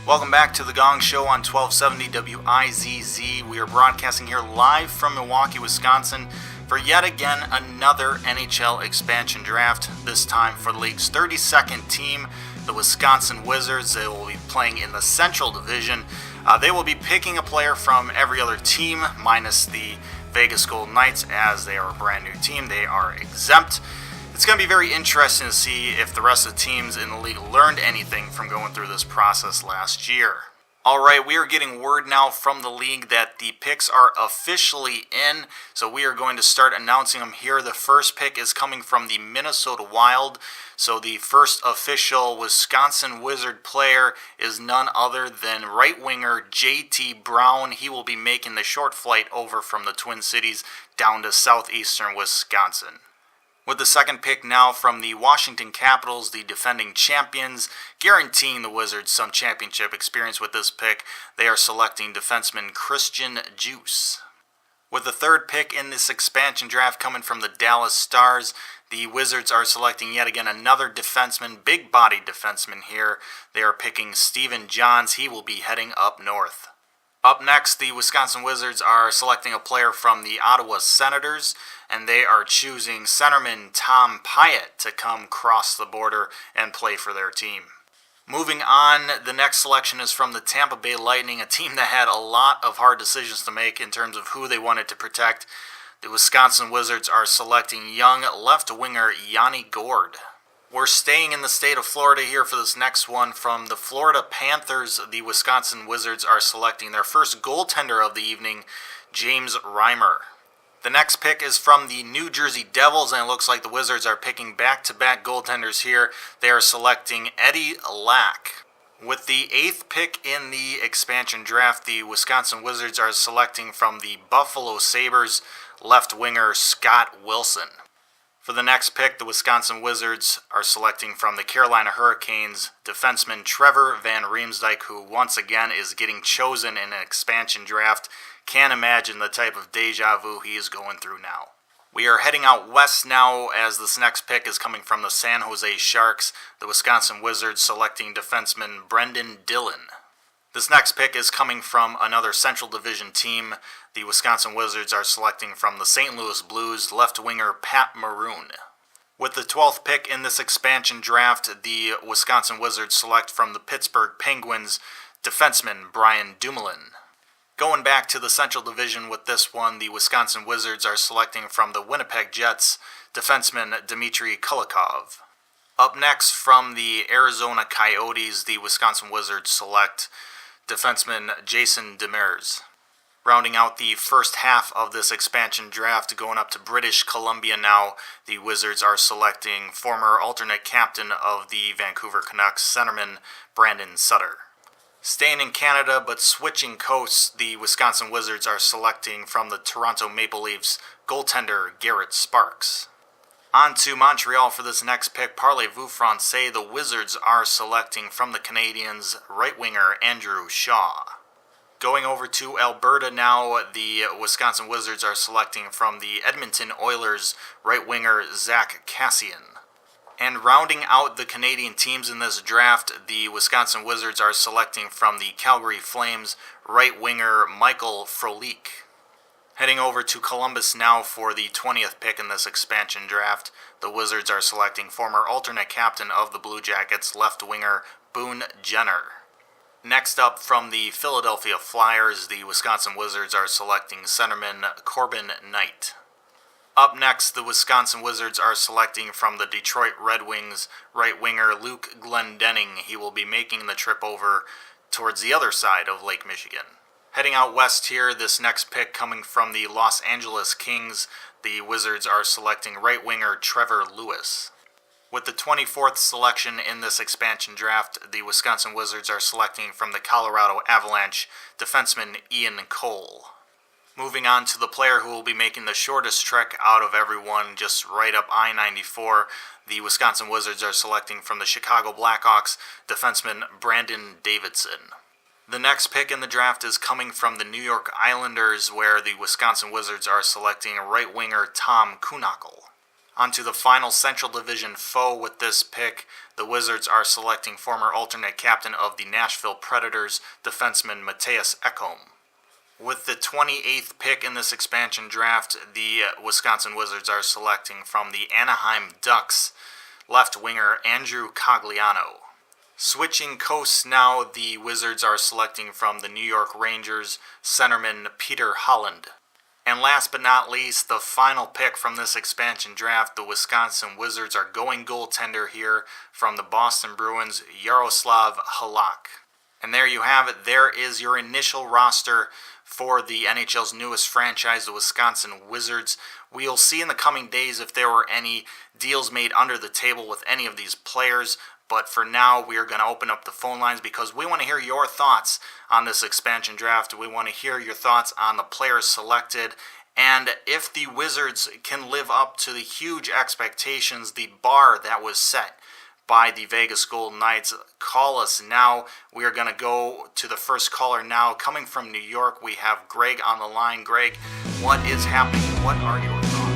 Welcome back to the Gongshow on 1270 WIZZ. We are broadcasting here live from Milwaukee, Wisconsin for yet again another NHL expansion draft, this time for the league's 32nd team, the Wisconsin WIZZards. They will be playing in the Central Division. They will be picking a player from every other team, minus the Vegas Golden Knights, as they are a brand new team. They are exempt. It's going to be very interesting to see if the rest of the teams in the league learned anything from going through this process last year. All right, we are getting word now from the league that the picks are officially in, so we are going to start announcing them here. The first pick is coming from the Minnesota Wild, so the first official Wisconsin WIZZard player is none other than right winger J.T. Brown. He will be making the short flight over from the Twin Cities down to southeastern Wisconsin. With the second pick now from the Washington Capitals, the defending champions, guaranteeing the WIZZards some championship experience with this pick, they are selecting defenseman Christian Djoos. With the third pick in this expansion draft coming from the Dallas Stars, the WIZZards are selecting yet again another defenseman, big-bodied defenseman here. They are picking Stephen Johns. He will be heading up north. Up next, the Wisconsin WIZZards are selecting a player from the Ottawa Senators, and they are choosing centerman Tom Pyatt to come across the border and play for their team. Moving on, the next selection is from the Tampa Bay Lightning, a team that had a lot of hard decisions to make in terms of who they wanted to protect. The Wisconsin WIZZards are selecting young left winger Yanni Gourde. We're staying in the state of Florida here for this next one. From the Florida Panthers, the Wisconsin WIZZards are selecting their first goaltender of the evening, James Reimer. The next pick is from the New Jersey Devils, and it looks like the WIZZards are picking back-to-back goaltenders here. They are selecting Eddie Lack. With the 8th pick in the expansion draft, the Wisconsin WIZZards are selecting from the Buffalo Sabres left winger Scott Wilson. For the next pick, the Wisconsin WIZZards are selecting from the Carolina Hurricanes defenseman Trevor Van Riemsdyk, who once again is getting chosen in an expansion draft. Can't imagine the type of deja vu he is going through now. We are heading out west now, as this next pick is coming from the San Jose Sharks, the Wisconsin WIZZards selecting defenseman Brenden Dillon. This next pick is coming from another Central Division team. The Wisconsin WIZZards are selecting from the St. Louis Blues left winger Pat Maroon. With the 12th pick in this expansion draft, the Wisconsin WIZZards select from the Pittsburgh Penguins defenseman Brian Dumoulin. Going back to the Central Division with this one, the Wisconsin WIZZards are selecting from the Winnipeg Jets defenseman Dmitry Kulikov. Up next, from the Arizona Coyotes, the Wisconsin WIZZards select defenseman Jason Demers. Rounding out the first half of this expansion draft, going up to British Columbia now, the WIZZards are selecting former alternate captain of the Vancouver Canucks, centerman Brenden Sutter. Staying in Canada but switching coasts, the Wisconsin WIZZards are selecting from the Toronto Maple Leafs goaltender Garret Sparks. On to Montreal for this next pick. Parlez-vous français, the WIZZards are selecting from the Canadiens right winger Andrew Shaw. Going over to Alberta now, the Wisconsin WIZZards are selecting from the Edmonton Oilers right winger Zack Cassian. And rounding out the Canadian teams in this draft, the Wisconsin WIZZards are selecting from the Calgary Flames right winger Michael Frolik. Heading over to Columbus now for the 20th pick in this expansion draft, the WIZZards are selecting former alternate captain of the Blue Jackets left winger Boone Jenner. Next up, from the Philadelphia Flyers, the Wisconsin WIZZards are selecting centerman Corban Knight. Up next, the Wisconsin WIZZards are selecting from the Detroit Red Wings right winger Luke Glendening. He will be making the trip over towards the other side of Lake Michigan. Heading out west here, this next pick coming from the Los Angeles Kings, the WIZZards are selecting right winger Trevor Lewis. With the 24th selection in this expansion draft, the Wisconsin WIZZards are selecting from the Colorado Avalanche defenseman Ian Cole. Moving on to the player who will be making the shortest trek out of everyone, just right up I-94, the Wisconsin WIZZards are selecting from the Chicago Blackhawks defenseman Brandon Davidson. The next pick in the draft is coming from the New York Islanders, where the Wisconsin WIZZards are selecting right winger Tom Kuhnhackl. Onto the final Central Division foe with this pick. The Wizards are selecting former alternate captain of the Nashville Predators, defenseman Mattias Ekholm. With the 28th pick in this expansion draft, the Wisconsin Wizards are selecting from the Anaheim Ducks, left winger Andrew Cogliano. Switching coasts now, the Wizards are selecting from the New York Rangers, centerman Peter Holland. And last but not least, the final pick from this expansion draft, the Wisconsin Wizards are going goaltender here from the Boston Bruins, Yaroslav Halak. And there you have it. There is your initial roster for the NHL's newest franchise, the Wisconsin Wizards. We'll see in the coming days if there were any deals made under the table with any of these players. But for now, we are going to open up the phone lines because we want to hear your thoughts on this expansion draft. We want to hear your thoughts on the players selected. And if the Wizards can live up to the huge expectations, the bar that was set by the Vegas Golden Knights, call us now. We are going to go to the first caller now. Coming from New York, we have Greg on the line. Greg, what is happening? What are your thoughts?